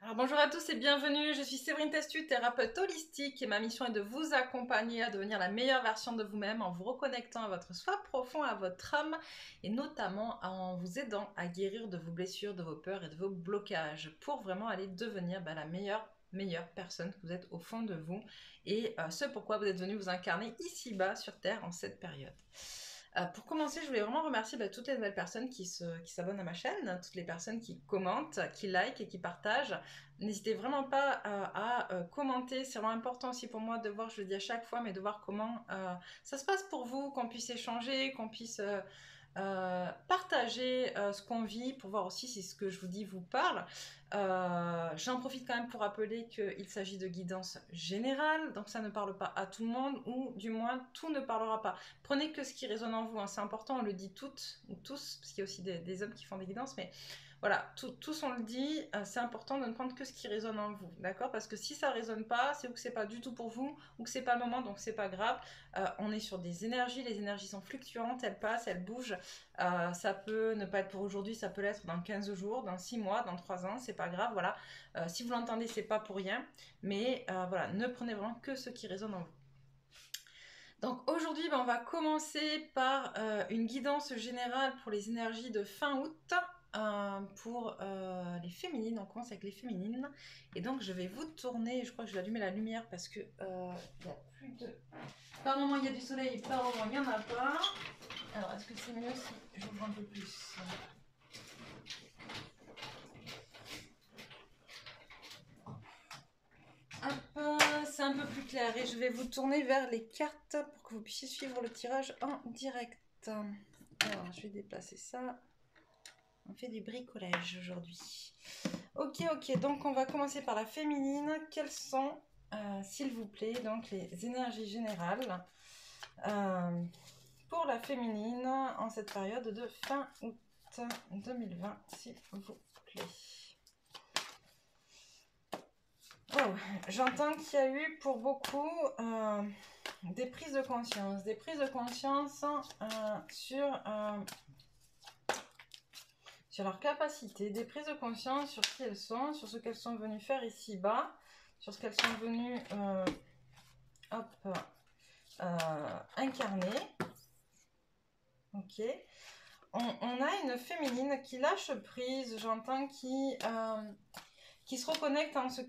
Alors bonjour à tous et bienvenue, je suis Séverine Testu, thérapeute holistique et ma mission est de vous accompagner à devenir la meilleure version de vous-même en vous reconnectant à votre soi profond, à votre âme et notamment en vous aidant à guérir de vos blessures, de vos peurs et de vos blocages pour vraiment aller devenir la meilleure personne que vous êtes au fond de vous et ce pourquoi vous êtes venu vous incarner ici-bas sur Terre en cette période. Pour commencer, je voulais vraiment remercier toutes les nouvelles personnes qui s'abonnent à ma chaîne, toutes les personnes qui commentent, qui likent et qui partagent. N'hésitez vraiment pas à commenter, c'est vraiment important aussi pour moi de voir, je le dis à chaque fois, mais de voir comment ça se passe pour vous, qu'on puisse échanger, qu'on puisse partager ce qu'on vit pour voir aussi si ce que je vous dis vous parle. J'en profite quand même pour rappeler qu'il s'agit de guidance générale, donc ça ne parle pas à tout le monde, ou du moins tout ne parlera pas. Prenez que ce qui résonne en vous, hein, c'est important, on le dit toutes ou tous, parce qu'il y a aussi des hommes qui font des guidances, mais voilà, tous on le dit, c'est important de ne prendre que ce qui résonne en vous, d'accord? Parce que si ça résonne pas, c'est ou que c'est pas du tout pour vous, ou que c'est pas le moment, donc c'est pas grave. On est sur des énergies, les énergies sont fluctuantes, elles passent, elles bougent. Ça peut ne pas être pour aujourd'hui, ça peut l'être dans 15 jours, dans 6 mois, dans 3 ans, c'est pas grave, voilà. Si vous l'entendez, c'est pas pour rien, mais voilà, ne prenez vraiment que ce qui résonne en vous. Donc aujourd'hui, on va commencer par une guidance générale pour les énergies de fin août. Pour les féminines, on commence avec les féminines et donc je vais vous tourner, je crois que je vais allumer la lumière parce que il y a plus de... Par moment il y a du soleil, par moment il n'y en a pas. Alors est-ce que c'est mieux si j'ouvre un peu plus? Hop, c'est un peu plus clair et je vais vous tourner vers les cartes pour que vous puissiez suivre le tirage en direct. Alors je vais déplacer ça. On fait du bricolage aujourd'hui. Ok, donc on va commencer par la féminine. Quelles sont, s'il vous plaît, donc les énergies générales pour la féminine en cette période de fin août 2020, s'il vous plaît. Oh, j'entends qu'il y a eu pour beaucoup des prises de conscience. Des prises de conscience sur leur capacité, des prises de conscience sur qui elles sont, sur ce qu'elles sont venues faire ici-bas, sur ce qu'elles sont venues incarner. Ok. On a une féminine qui lâche prise, j'entends, qui se reconnecte dans ce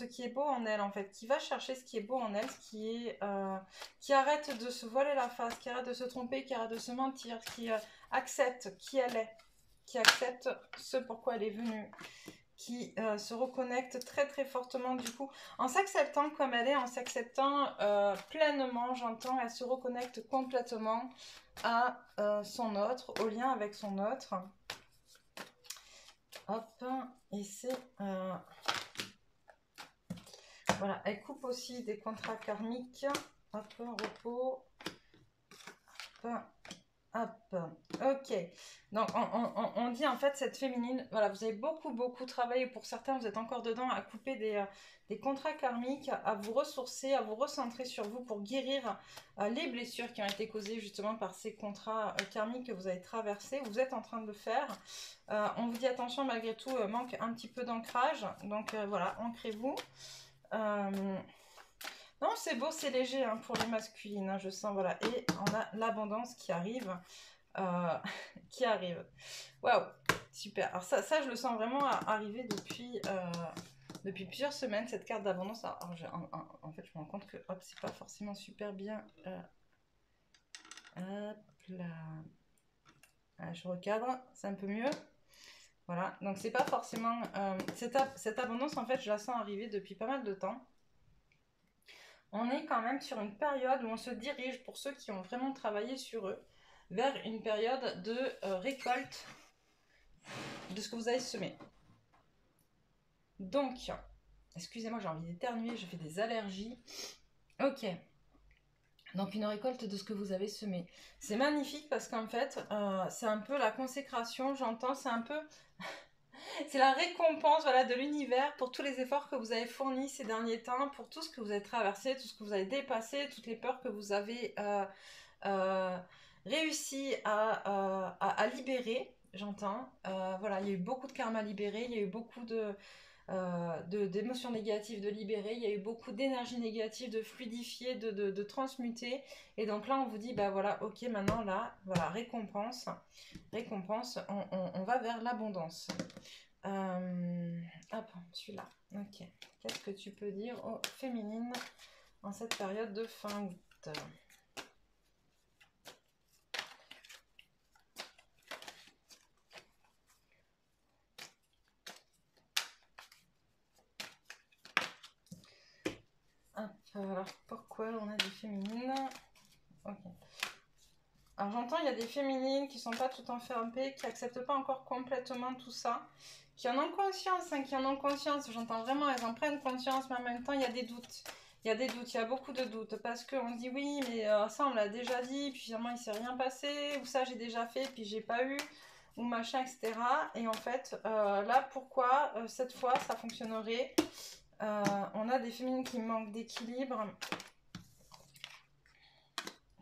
qui est beau en elle, en fait, qui va chercher ce qui est beau en elle, qui arrête de se voiler la face, qui arrête de se tromper, qui arrête de se mentir, qui accepte qui elle est, qui accepte ce pourquoi elle est venue, qui se reconnecte très très fortement du coup, en s'acceptant comme elle est, en s'acceptant pleinement, j'entends, elle se reconnecte complètement à son autre, au lien avec son autre. Hop, et c'est... voilà, elle coupe aussi des contrats karmiques. Hop, repos. Hop, ok. Donc, on dit en fait cette féminine, voilà, vous avez beaucoup travaillé. Pour certains, vous êtes encore dedans à couper des contrats karmiques, à vous ressourcer, à vous recentrer sur vous pour guérir les blessures qui ont été causées justement par ces contrats karmiques que vous avez traversés. Vous êtes en train de le faire. On vous dit attention, malgré tout, manque un petit peu d'ancrage. Donc voilà, ancrez-vous. Non, c'est beau, c'est léger hein, pour les masculines, hein, je sens, voilà. Et on a l'abondance qui arrive. Qui arrive. Waouh, super. Alors ça, je le sens vraiment arriver depuis plusieurs semaines, cette carte d'abondance. En fait, je me rends compte que hop, c'est pas forcément super bien. Hop là. Je recadre, c'est un peu mieux. Voilà, donc c'est pas forcément... cette abondance, en fait, je la sens arriver depuis pas mal de temps. On est quand même sur une période où on se dirige, pour ceux qui ont vraiment travaillé sur eux, vers une période de récolte de ce que vous avez semé. Donc, excusez-moi, j'ai envie d'éternuer, je fais des allergies. Ok. Donc, une récolte de ce que vous avez semé. C'est magnifique parce qu'en fait, c'est un peu la consécration, j'entends, c'est un peu... c'est la récompense, voilà, de l'univers pour tous les efforts que vous avez fournis ces derniers temps, pour tout ce que vous avez traversé, tout ce que vous avez dépassé, toutes les peurs que vous avez réussi à libérer, j'entends. Voilà, il y a eu beaucoup de karma libéré, il y a eu beaucoup de d'émotions négatives, de libérer. Il y a eu beaucoup d'énergie négative, de fluidifier, de transmuter. Et donc là, on vous dit, bah voilà, ok, maintenant là, voilà, récompense, on va vers l'abondance. Hop, celui-là. Ok. Qu'est-ce que tu peux dire aux féminines en cette période de fin août? Alors, pourquoi on a des féminines? Ok. Alors, j'entends, il y a des féminines qui sont pas tout enfermées, qui acceptent pas encore complètement tout ça, qui en ont conscience, hein, qui en ont conscience. J'entends vraiment, elles en prennent conscience, mais en même temps, il y a des doutes. Il y a des doutes, il y a beaucoup de doutes, parce qu'on dit oui, mais ça, on l'a déjà dit, puis finalement, il s'est rien passé, ou ça, j'ai déjà fait, puis j'ai pas eu, ou machin, etc. Et en fait, là, pourquoi cette fois, ça fonctionnerait? On a des féminines qui manquent d'équilibre.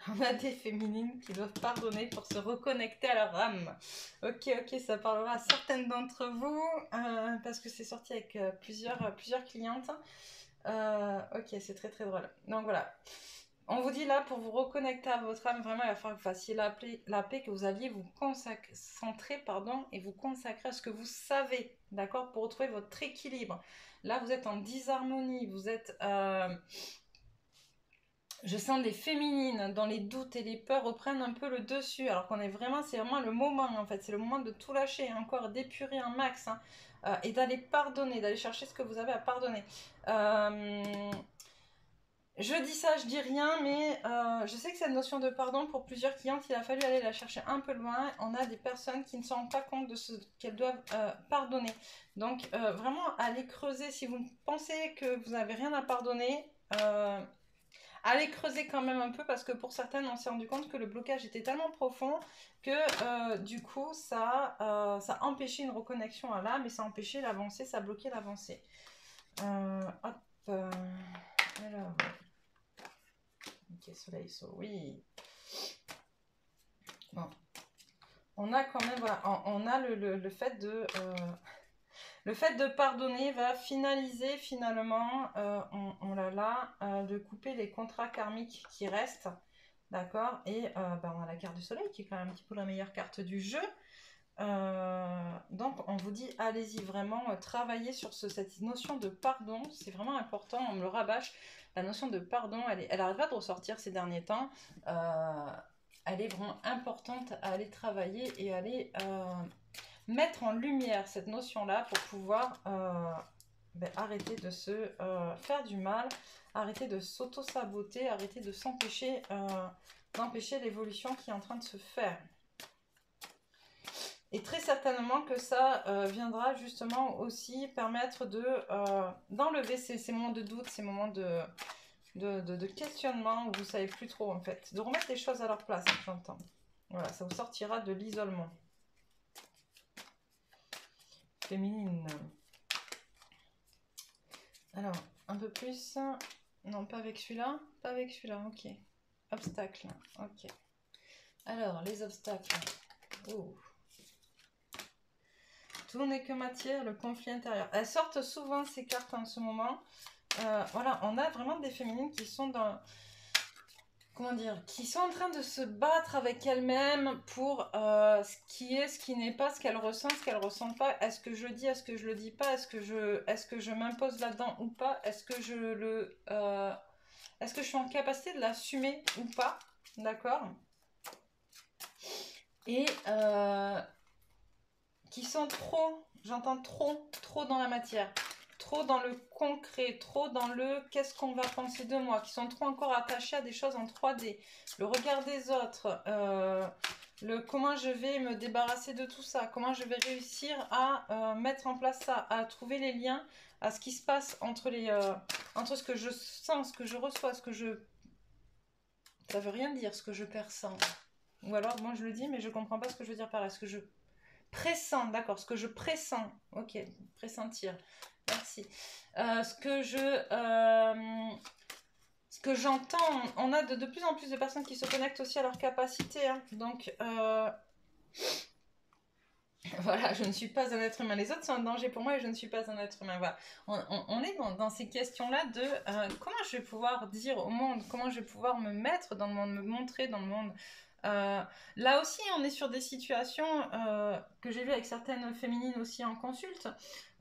On a des féminines qui doivent pardonner pour se reconnecter à leur âme. Ok, ok, ça parlera à certaines d'entre vous, parce que c'est sorti avec plusieurs clientes. Ok, c'est très très drôle. Donc voilà. On vous dit là, pour vous reconnecter à votre âme, vraiment, il va falloir que vous fassiez la paix, que vous alliez vous concentrer, pardon, et vous consacrer à ce que vous savez, d'accord, pour retrouver votre équilibre. Là, vous êtes en disharmonie, vous êtes... je sens les féminines dans les doutes et les peurs reprennent un peu le dessus, alors qu'on est vraiment, c'est vraiment le moment en fait, c'est le moment de tout lâcher, encore d'épurer un max, hein, et d'aller pardonner, d'aller chercher ce que vous avez à pardonner. Je dis ça, je dis rien, mais je sais que cette notion de pardon, pour plusieurs clientes, il a fallu aller la chercher un peu loin. On a des personnes qui ne se rendent pas compte de ce qu'elles doivent pardonner. Donc, vraiment, allez creuser. Si vous pensez que vous n'avez rien à pardonner, allez creuser quand même un peu, parce que pour certaines, on s'est rendu compte que le blocage était tellement profond que du coup, ça a empêché une reconnexion à l'âme, et ça a empêché l'avancée, ça a bloqué l'avancée. Hop. Alors... Ok, soleil, oui. Bon. On a quand même, voilà, on a le fait de... le fait de pardonner va finaliser finalement, on l'a là, de couper les contrats karmiques qui restent, d'accord. Et bah, on a la carte du soleil qui est quand même un petit peu la meilleure carte du jeu. Donc on vous dit, allez-y vraiment, travailler sur cette notion de pardon, c'est vraiment important, on me le rabâche. La notion de pardon, elle arrête pas de ressortir ces derniers temps. Elle est vraiment importante à aller travailler et aller mettre en lumière cette notion-là pour pouvoir arrêter de se faire du mal, arrêter de s'auto-saboter, arrêter de s'empêcher d'empêcher l'évolution qui est en train de se faire. Et très certainement que ça viendra justement aussi permettre d'enlever ces moments de doute, ces moments de questionnement où vous ne savez plus trop en fait. De remettre les choses à leur place, j'entends. Voilà, ça vous sortira de l'isolement. Féminine. Alors, un peu plus. Non, pas avec celui-là. Pas avec celui-là, ok. Obstacle, ok. Alors, les obstacles. Oh. Tout n'est que matière, le conflit intérieur. Elles sortent souvent ces cartes en ce moment. Voilà, on a vraiment des féminines qui sont dans... Comment dire, qui sont en train de se battre avec elles-mêmes pour ce qui est, ce qui n'est pas, ce qu'elles ressentent, ce qu'elles ressentent pas. Est-ce que je dis, est-ce que je le dis pas, est-ce que je m'impose là-dedans ou pas, est-ce que je suis en capacité de l'assumer ou pas, d'accord? Et qui sont trop, j'entends trop dans la matière, trop dans le concret, trop dans le qu'est-ce qu'on va penser de moi, qui sont trop encore attachés à des choses en 3D, le regard des autres, le comment je vais me débarrasser de tout ça, comment je vais réussir à mettre en place ça, à trouver les liens, à ce qui se passe entre ce que je sens, ce que je reçois, ce que je... Ça veut rien dire, ce que je perçois. Ou alors, moi je le dis, mais je comprends pas ce que je veux dire par là, ce que je pressens, d'accord, ce que je pressens, ok, pressentir, merci. Ce que j'entends, on a de plus en plus de personnes qui se connectent aussi à leur capacité, hein, donc Voilà, je ne suis pas un être humain. Les autres sont un danger pour moi et je ne suis pas un être humain. Voilà. On est dans ces questions-là de comment je vais pouvoir dire au monde, comment je vais pouvoir me mettre dans le monde, me montrer dans le monde. Là aussi, on est sur des situations que j'ai vues avec certaines féminines aussi en consulte.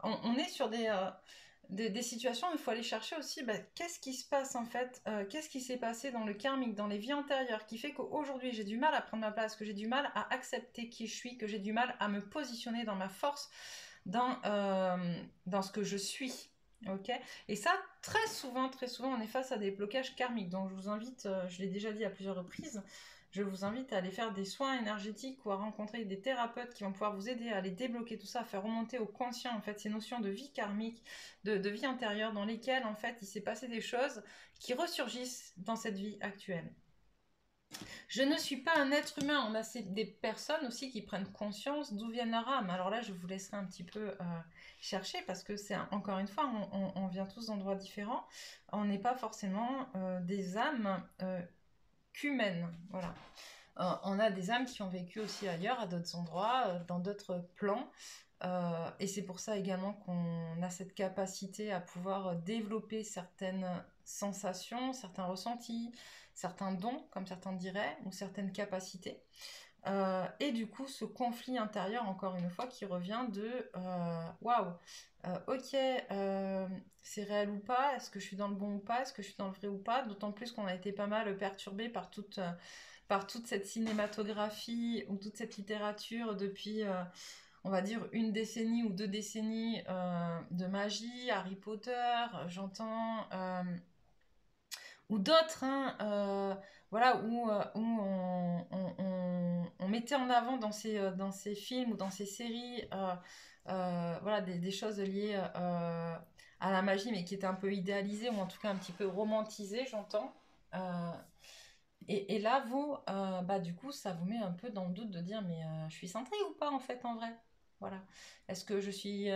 On est sur des situations où il faut aller chercher aussi qu'est-ce qui se passe en fait, qu'est-ce qui s'est passé dans le karmique, dans les vies antérieures, qui fait qu'aujourd'hui j'ai du mal à prendre ma place, que j'ai du mal à accepter qui je suis, que j'ai du mal à me positionner dans ma force, dans ce que je suis. Ok. Et ça, très souvent, on est face à des blocages karmiques. Donc je vous invite, je l'ai déjà dit à plusieurs reprises, je vous invite à aller faire des soins énergétiques ou à rencontrer des thérapeutes qui vont pouvoir vous aider à aller débloquer tout ça, à faire remonter au conscient en fait ces notions de vie karmique, de vie intérieure dans lesquelles en fait il s'est passé des choses qui ressurgissent dans cette vie actuelle. Je ne suis pas un être humain. On a des personnes aussi qui prennent conscience d'où viennent leur âme. Alors là, je vous laisserai un petit peu chercher parce que c'est encore une fois, on vient tous d'endroits différents. On n'est pas forcément des âmes qu'humaines. Voilà. On a des âmes qui ont vécu aussi ailleurs, à d'autres endroits, dans d'autres plans. Et c'est pour ça également qu'on a cette capacité à pouvoir développer certaines sensations, certains ressentis, certains dons, comme certains diraient, ou certaines capacités. Et du coup, ce conflit intérieur, encore une fois, qui revient de waouh, ok, c'est réel ou pas, est-ce que je suis dans le bon ou pas, est-ce que je suis dans le vrai ou pas, d'autant plus qu'on a été pas mal perturbé par toute cette cinématographie ou toute cette littérature depuis on va dire une décennie ou 2 décennies de magie, Harry Potter, j'entends, ou d'autres, hein, voilà, où on mettait en avant dans ces films ou dans ces séries, voilà, des choses liées à la magie, mais qui étaient un peu idéalisées ou en tout cas un petit peu romantisées, j'entends. Euh, et là, vous, du coup, ça vous met un peu dans le doute de dire, mais je suis centrée ou pas en fait, en vrai? Voilà. Est-ce que je suis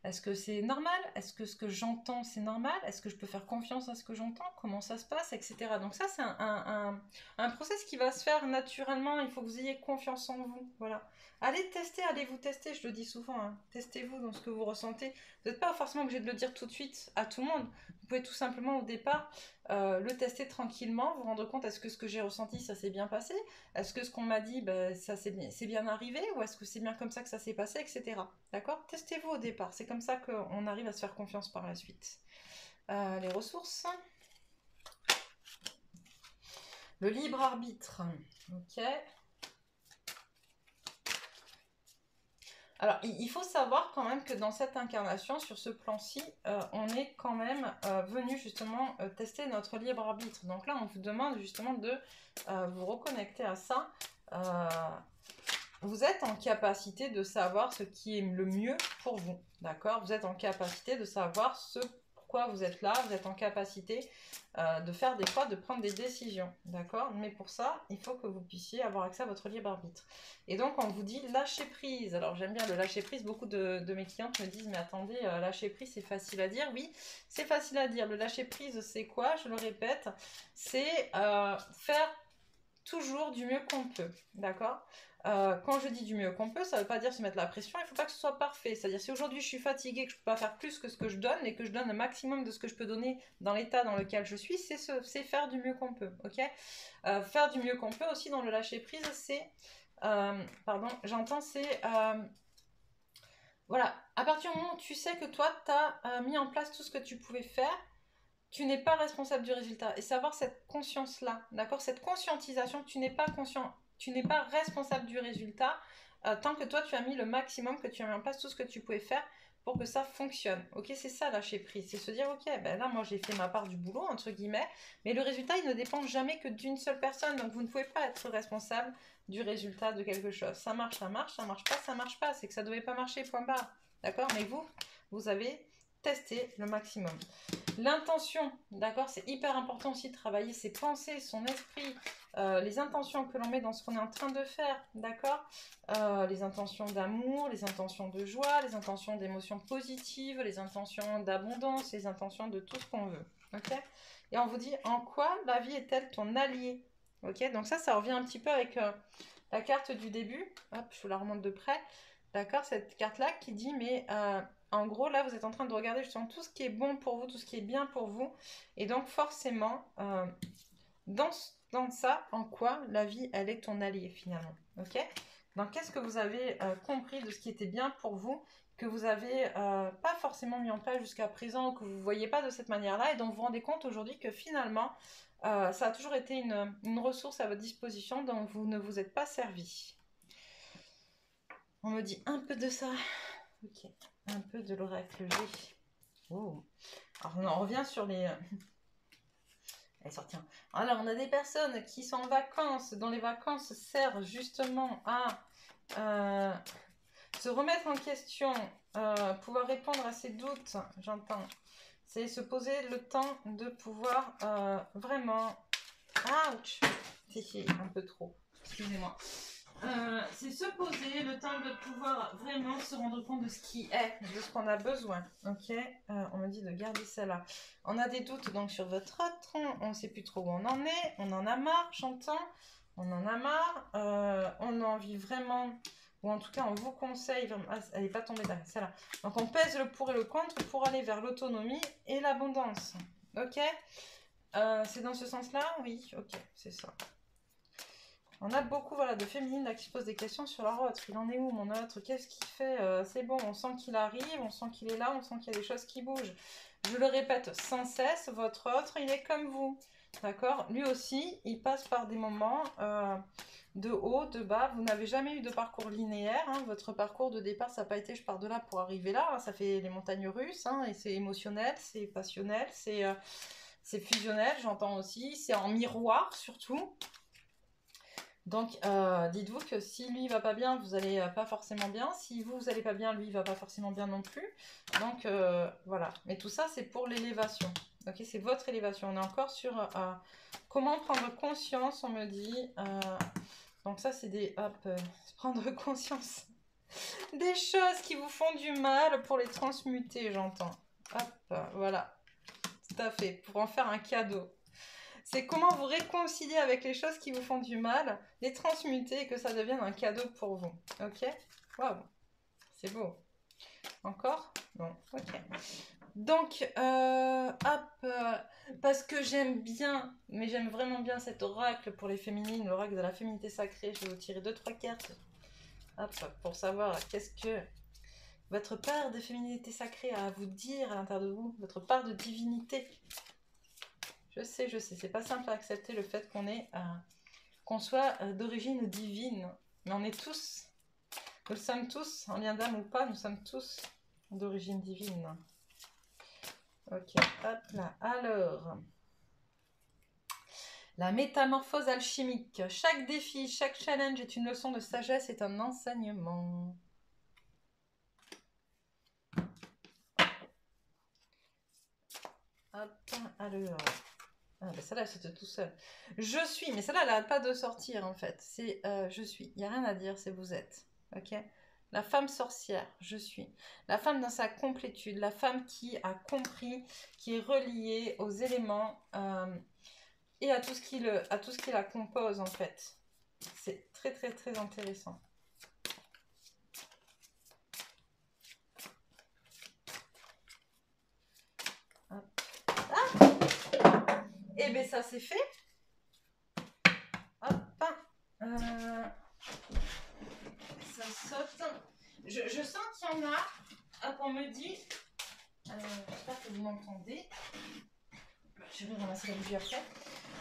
Est-ce que c'est normal? Est-ce que ce que j'entends, c'est normal? Est-ce que je peux faire confiance à ce que j'entends? Comment ça se passe? Etc. Donc ça, c'est un process qui va se faire naturellement. Il faut que vous ayez confiance en vous. Voilà. Allez tester, allez vous tester, je le dis souvent. Hein. Testez-vous dans ce que vous ressentez. Vous n'êtes pas forcément obligé de le dire tout de suite à tout le monde. Vous pouvez tout simplement au départ le tester tranquillement, vous rendre compte est-ce que ce que j'ai ressenti ça s'est bien passé, est-ce que ce qu'on m'a dit ça c'est bien arrivé ou est-ce que c'est bien comme ça que ça s'est passé, etc. D'accord. Testez-vous au départ, c'est comme ça qu'on arrive à se faire confiance par la suite. Les ressources, le libre arbitre, ok. Alors, il faut savoir quand même que dans cette incarnation, sur ce plan-ci, on est quand même venu justement tester notre libre arbitre. Donc là, on vous demande justement de vous reconnecter à ça. Vous êtes en capacité de savoir ce qui est le mieux pour vous, d'accord? Vous êtes en capacité de savoir ce pourquoi vous êtes là, vous êtes en capacité de faire des choix, de prendre des décisions, d'accord? Mais pour ça, il faut que vous puissiez avoir accès à votre libre arbitre. Et donc, on vous dit lâcher prise. Alors, j'aime bien le lâcher prise. Beaucoup de mes clientes me disent, mais attendez, lâcher prise, c'est facile à dire. Oui, c'est facile à dire. Le lâcher prise, c'est quoi? Je le répète, c'est faire toujours du mieux qu'on peut, d'accord? Quand je dis du mieux qu'on peut, ça ne veut pas dire se mettre la pression, il ne faut pas que ce soit parfait. C'est-à-dire si aujourd'hui je suis fatiguée, que je ne peux pas faire plus que ce que je donne et que je donne le maximum de ce que je peux donner dans l'état dans lequel je suis, c'est faire du mieux qu'on peut, ok? Faire du mieux qu'on peut aussi dans le lâcher prise, c'est... pardon, j'entends, c'est... voilà, à partir du moment où tu sais que toi, tu as mis en place tout ce que tu pouvais faire, tu n'es pas responsable du résultat. Et savoir cette conscience-là, d'accord? Cette conscientisation, tu n'es pas conscient, tu n'es pas responsable du résultat tant que toi, tu as mis le maximum, que tu as mis en place tout ce que tu pouvais faire pour que ça fonctionne. Ok, c'est ça lâcher prise. C'est se dire, ok, ben là, moi, j'ai fait ma part du boulot, entre guillemets, mais le résultat, il ne dépend jamais que d'une seule personne. Donc, vous ne pouvez pas être responsable du résultat de quelque chose. Ça marche, ça marche, ça marche pas, ça marche pas. C'est que ça ne devait pas marcher, point barre. D'accord? Mais vous avez testé le maximum. L'intention, d'accord, c'est hyper important aussi de travailler ses pensées, son esprit, les intentions que l'on met dans ce qu'on est en train de faire, d'accord, les intentions d'amour, les intentions de joie, les intentions d'émotions positives, les intentions d'abondance, les intentions de tout ce qu'on veut, ok. Et on vous dit en quoi la vie est-elle ton allié, ok. Donc ça revient un petit peu avec la carte du début. Hop, je vous la remonte de près. D'accord, cette carte-là qui dit, mais en gros, là, vous êtes en train de regarder justement tout ce qui est bon pour vous, tout ce qui est bien pour vous. Et donc, forcément, dans ça, en quoi la vie, elle est ton allié, finalement. Ok? Donc, qu'est-ce que vous avez compris de ce qui était bien pour vous, que vous avez pas forcément mis en place jusqu'à présent, que vous ne voyez pas de cette manière-là, et dont vous vous rendez compte aujourd'hui que finalement, ça a toujours été une ressource à votre disposition dont vous ne vous êtes pas servi. On me dit un peu de ça. Ok. Un peu de l'oracle G. Oh. Alors, on en revient sur les... Elle est sortie. Alors, on a des personnes qui sont en vacances, dont les vacances servent justement à se remettre en question, pouvoir répondre à ses doutes, j'entends. C'est se poser le temps de pouvoir vraiment... Ouch! C'est un peu trop. Excusez-moi. C'est se poser le temps de pouvoir vraiment se rendre compte de ce qui est, de ce qu'on a besoin. Ok, on me dit de garder ça là. On a des doutes donc sur votre autre, on ne sait plus trop où on en est, on en a marre, j'entends, on en a marre, on a envie vraiment, ou en tout cas on vous conseille, elle n'est pas tombée là, celle-là. Donc on pèse le pour et le contre pour aller vers l'autonomie et l'abondance. Ok, c'est dans ce sens-là? Oui, ok, c'est ça. On a beaucoup voilà, de féminines là, qui se posent des questions sur leur autre. Il en est où mon autre? Qu'est-ce qu'il fait? C'est bon, on sent qu'il arrive, on sent qu'il est là, on sent qu'il y a des choses qui bougent. Je le répète sans cesse, votre autre, il est comme vous. D'accord? Lui aussi, il passe par des moments de haut, de bas. Vous n'avez jamais eu de parcours linéaire. Hein. Votre parcours de départ, ça n'a pas été je pars de là pour arriver là. Hein. Ça fait les montagnes russes. Hein, et c'est émotionnel, c'est passionnel, c'est fusionnel, j'entends aussi. C'est en miroir surtout. Donc, dites-vous que si lui, il va pas bien, vous allez pas forcément bien. Si vous, vous allez pas bien, lui, il va pas forcément bien non plus. Donc, voilà. Mais tout ça, c'est pour l'élévation. Ok, c'est votre élévation. On est encore sur comment prendre conscience, on me dit. Donc ça, c'est des... Hop, prendre conscience des choses qui vous font du mal pour les transmuter, j'entends. Hop, voilà. Tout à fait. Pour en faire un cadeau. C'est comment vous réconcilier avec les choses qui vous font du mal, les transmuter et que ça devienne un cadeau pour vous. Ok? Waouh! C'est beau. Encore? Non. Ok. Donc, hop, parce que j'aime bien, mais j'aime vraiment bien cet oracle pour les féminines, l'oracle de la féminité sacrée. Je vais vous tirer 2-3 cartes. Hop, pour savoir qu'est-ce que votre part de féminité sacrée a à vous dire à l'intérieur de vous, votre part de divinité. Je sais, c'est pas simple à accepter le fait qu'on soit d'origine divine, mais on est tous, nous le sommes tous, en lien d'âme ou pas, nous sommes tous d'origine divine. Ok, hop là, alors, la métamorphose alchimique. Chaque défi, chaque challenge est une leçon de sagesse, est un enseignement. Hop, alors... Ah, ben celle-là, c'était tout seul. Je suis, mais celle-là, elle n'arrête pas de sortir, en fait. C'est je suis. Il n'y a rien à dire, c'est vous êtes. Ok? La femme sorcière, je suis. La femme dans sa complétude, la femme qui a compris, qui est reliée aux éléments et à tout ce qui la compose, en fait. C'est très, très, très intéressant. Hop. Ah! Et bien, ça, c'est fait. Hop. Ça saute. Je sens qu'il y en a. Hop, on me dit. J'espère que vous m'entendez. Je vais ramasser la bougie après.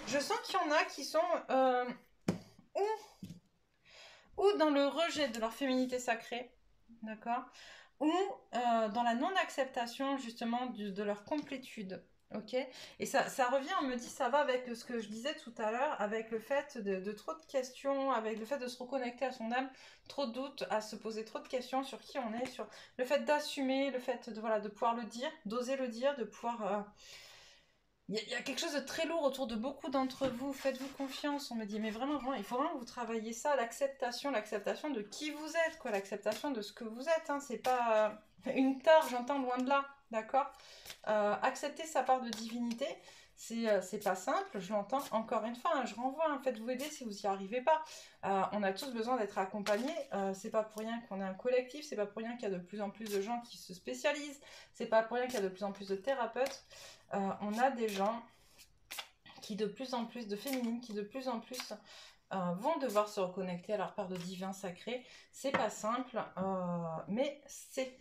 Je sens qu'il y en a qui sont ou dans le rejet de leur féminité sacrée, d'accord, ou dans la non-acceptation justement de leur complétude. Ok, et ça revient, on me dit, ça va avec ce que je disais tout à l'heure, avec le fait de trop de questions, avec le fait de se reconnecter à son âme, trop de doutes, à se poser trop de questions sur qui on est, sur le fait d'assumer, le fait de pouvoir le dire, d'oser le dire, de pouvoir... Il y a quelque chose de très lourd autour de beaucoup d'entre vous, faites-vous confiance, on me dit, mais vraiment, vraiment, il faut vraiment que vous travaillez ça, l'acceptation de qui vous êtes, quoi, l'acceptation de ce que vous êtes, hein, c'est pas une tare, j'entends loin de là, d'accord, accepter sa part de divinité, C'est pas simple, je l'entends encore une fois, hein, je renvoie, hein, faites-vous aider si vous n'y arrivez pas. On a tous besoin d'être accompagnés, c'est pas pour rien qu'on est un collectif, c'est pas pour rien qu'il y a de plus en plus de gens qui se spécialisent, c'est pas pour rien qu'il y a de plus en plus de thérapeutes. On a des gens qui de plus en plus, de féminines, qui de plus en plus vont devoir se reconnecter à leur part de divin sacré. C'est pas simple, mais c'est,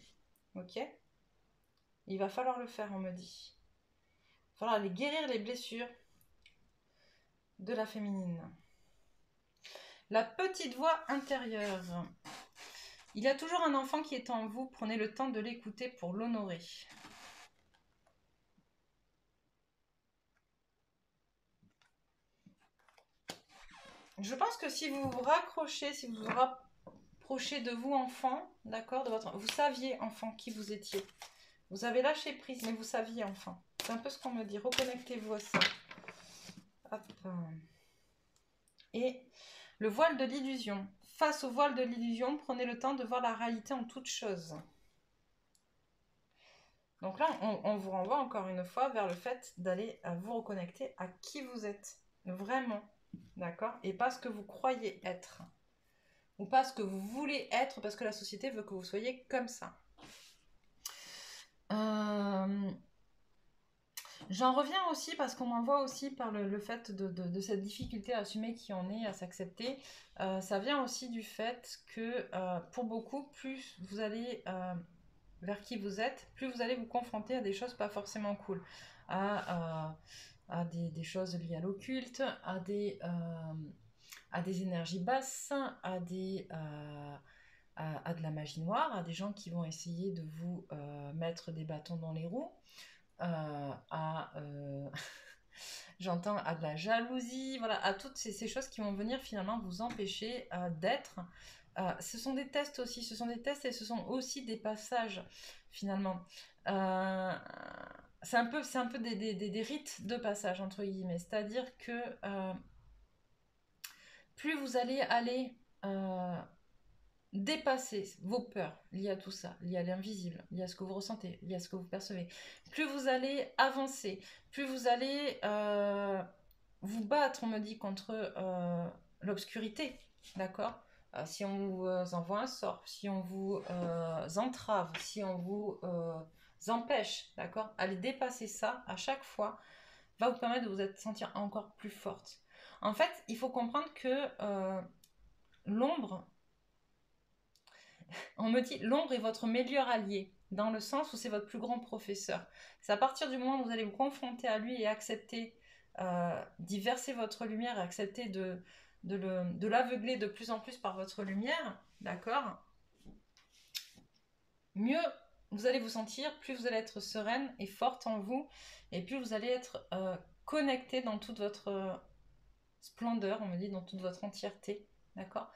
ok? Il va falloir le faire, on me dit. Il va falloir aller guérir les blessures de la féminine. La petite voix intérieure. Il y a toujours un enfant qui est en vous. Prenez le temps de l'écouter pour l'honorer. Je pense que si vous vous raccrochez, si vous vous rapprochez de vous, enfant, d'accord, vous saviez, enfant, qui vous étiez. Vous avez lâché prise, mais vous saviez, enfant. C'est un peu ce qu'on me dit. Reconnectez-vous à ça. Hop. Et le voile de l'illusion. Face au voile de l'illusion, prenez le temps de voir la réalité en toute chose. Donc là, on vous renvoie encore une fois vers le fait d'aller vous reconnecter à qui vous êtes. Vraiment. D'accord? Et pas ce que vous croyez être. Ou pas ce que vous voulez être parce que la société veut que vous soyez comme ça. J'en reviens aussi parce qu'on m'envoie aussi par le fait de cette difficulté à assumer qui on est, à s'accepter. Ça vient aussi du fait que pour beaucoup, plus vous allez vers qui vous êtes, plus vous allez vous confronter à des choses pas forcément cool. À des choses liées à l'occulte, à des énergies basses, à de la magie noire, à des gens qui vont essayer de vous mettre des bâtons dans les roues. J'entends à de la jalousie, voilà, à toutes ces choses qui vont venir finalement vous empêcher d'être. Ce sont des tests aussi, ce sont des tests et ce sont aussi des passages finalement. C'est un peu des rites de passage entre guillemets, c'est-à-dire que plus vous allez aller dépasser vos peurs liées à tout ça, liées à l'invisible, liées à ce que vous ressentez, liées à ce que vous percevez. Plus vous allez avancer, plus vous allez vous battre, on me dit, contre l'obscurité, d'accord? Si on vous envoie un sort, si on vous entrave, si on vous empêche, d'accord? Aller dépasser ça à chaque fois va vous permettre de vous sentir encore plus forte. En fait, il faut comprendre que l'ombre, on me dit, l'ombre est votre meilleur allié, dans le sens où c'est votre plus grand professeur. C'est à partir du moment où vous allez vous confronter à lui et accepter d'y verser votre lumière, et accepter de l'aveugler de plus en plus par votre lumière, d'accord? Mieux vous allez vous sentir, plus vous allez être sereine et forte en vous, et plus vous allez être connectée dans toute votre splendeur, on me dit, dans toute votre entièreté, d'accord?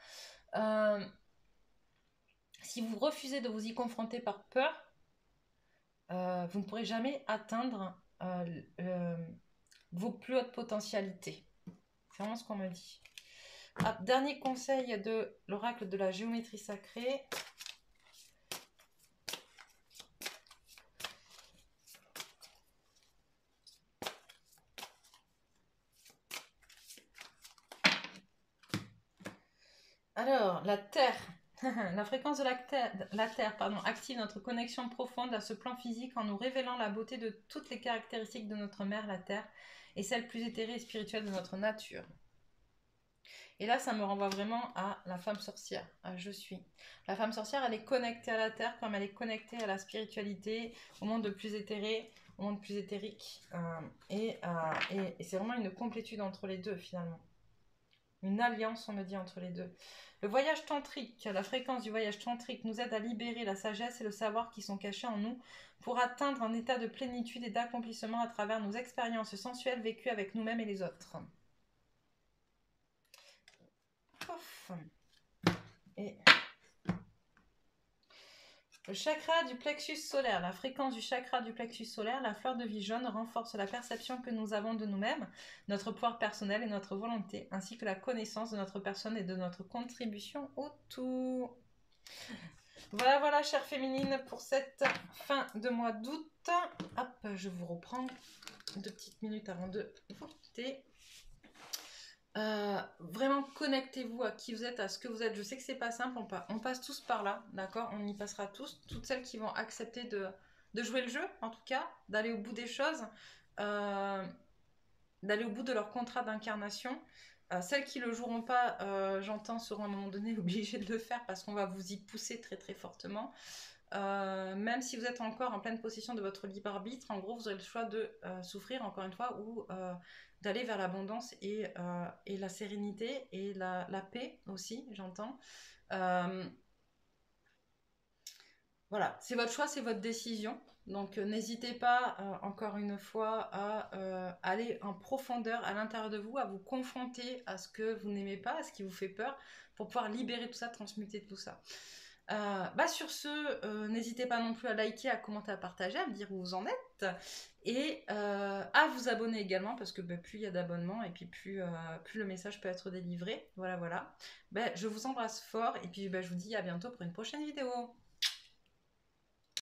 Si vous refusez de vous y confronter par peur, vous ne pourrez jamais atteindre vos plus hautes potentialités. C'est vraiment ce qu'on me dit. Dernier conseil de l'oracle de la géométrie sacrée. Alors, la Terre. La fréquence de la Terre active notre connexion profonde à ce plan physique en nous révélant la beauté de toutes les caractéristiques de notre mère, la Terre, et celle plus éthérée et spirituelle de notre nature. Et là, ça me renvoie vraiment à la femme sorcière, à je suis. La femme sorcière, elle est connectée à la Terre comme elle est connectée à la spiritualité, au monde plus éthéré, au monde plus éthérique. Et c'est vraiment une complétude entre les deux, finalement. Une alliance, on me dit, entre les deux. Le voyage tantrique, la fréquence du voyage tantrique nous aide à libérer la sagesse et le savoir qui sont cachés en nous pour atteindre un état de plénitude et d'accomplissement à travers nos expériences sensuelles vécues avec nous-mêmes et les autres. Pouf. Et le chakra du plexus solaire, la fréquence du chakra du plexus solaire, la fleur de vie jaune renforce la perception que nous avons de nous-mêmes, notre pouvoir personnel et notre volonté, ainsi que la connaissance de notre personne et de notre contribution au tout. Voilà, voilà, chère féminine, pour cette fin de mois d'août. Hop, je vous reprends 2 petites minutes avant de vous quitter. Vraiment, connectez-vous à qui vous êtes, à ce que vous êtes. Je sais que c'est pas simple, on passe tous par là, d'accord? On y passera tous. Toutes celles qui vont accepter de jouer le jeu, en tout cas, d'aller au bout des choses, d'aller au bout de leur contrat d'incarnation. Celles qui le joueront pas, j'entends, seront à un moment donné obligées de le faire parce qu'on va vous y pousser très très fortement. Même si vous êtes encore en pleine possession de votre libre arbitre, en gros, vous aurez le choix de souffrir, encore une fois, ou d'aller vers l'abondance et la sérénité et la paix aussi, j'entends. Voilà, c'est votre choix, c'est votre décision. Donc n'hésitez pas, encore une fois, à aller en profondeur à l'intérieur de vous, à vous confronter à ce que vous n'aimez pas, à ce qui vous fait peur, pour pouvoir libérer tout ça, transmuter tout ça. Sur ce, n'hésitez pas non plus à liker, à commenter, à partager, à me dire où vous en êtes et à vous abonner également parce que plus il y a d'abonnements et puis plus le message peut être délivré. Voilà, voilà. Je vous embrasse fort et puis je vous dis à bientôt pour une prochaine vidéo.